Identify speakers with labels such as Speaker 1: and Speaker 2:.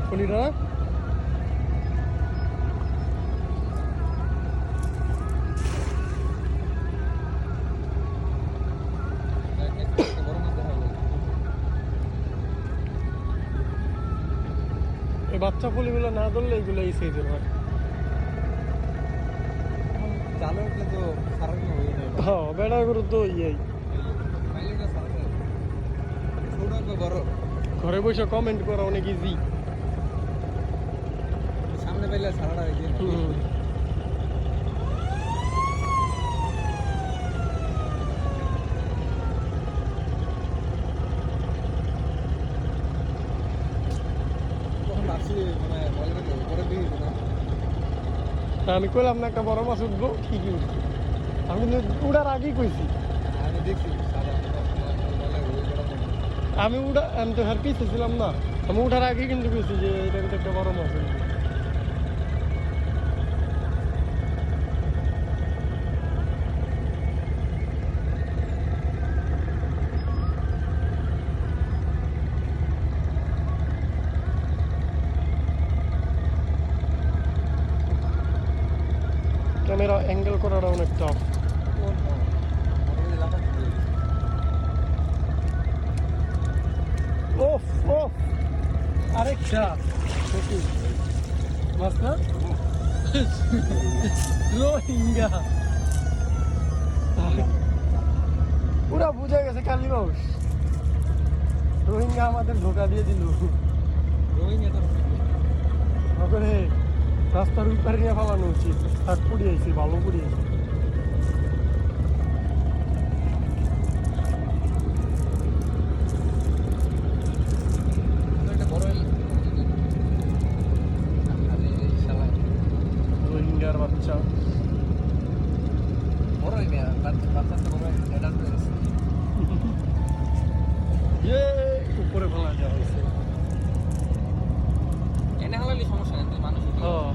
Speaker 1: পনিরা এই বাচ্চা পুলিগুলো না ধরলে এগুলো এই সাইজের হয়।
Speaker 2: চালু উঠলে তো সারাদিন হয়ে যায়।
Speaker 1: হ্যাঁ বেড়া গরু তো ইয়ে ঘরে বসে কমেন্ট করা অনেক ইজি।
Speaker 2: সামনে পাইলে সারাটা হয়ে যায়। ভাবছি মানে অলরেডি উপরে দিয়ে না
Speaker 1: আমি কইলাম না একটা বড় মাছ উঠবো, ঠিকই উঠবো। আমি কিন্তু উড়ার আগেই কইছি।
Speaker 2: আমি দেখছি
Speaker 1: আমি তো হার পিছিয়ে ছিলাম না, আমি উঠার আগেই কিন্তু কইছি যে এটা কিন্তু একটা বড় মাছ উঠবে। ক্যামেরা অ্যাঙ্গেল করাটা অনেক টাফ। ওফ ওফ আরেকটা মাছ না রোহিঙ্গা পুরা বুঝে গেছে কালি মাছ। রোহিঙ্গা আমাদের ধোকা দিয়ে দিল। করে রাস্তার উপরে নিয়ে ফালানো উচিত। শাক পুড়িয়েছি, ভালো পুড়িয়েছি। রোহিঙ্গার বাচ্চা উপরে ফেলা দেওয়া হয়েছে।
Speaker 2: এনে হলে সমস্যা নেই, মানুষ
Speaker 1: হ্যাঁ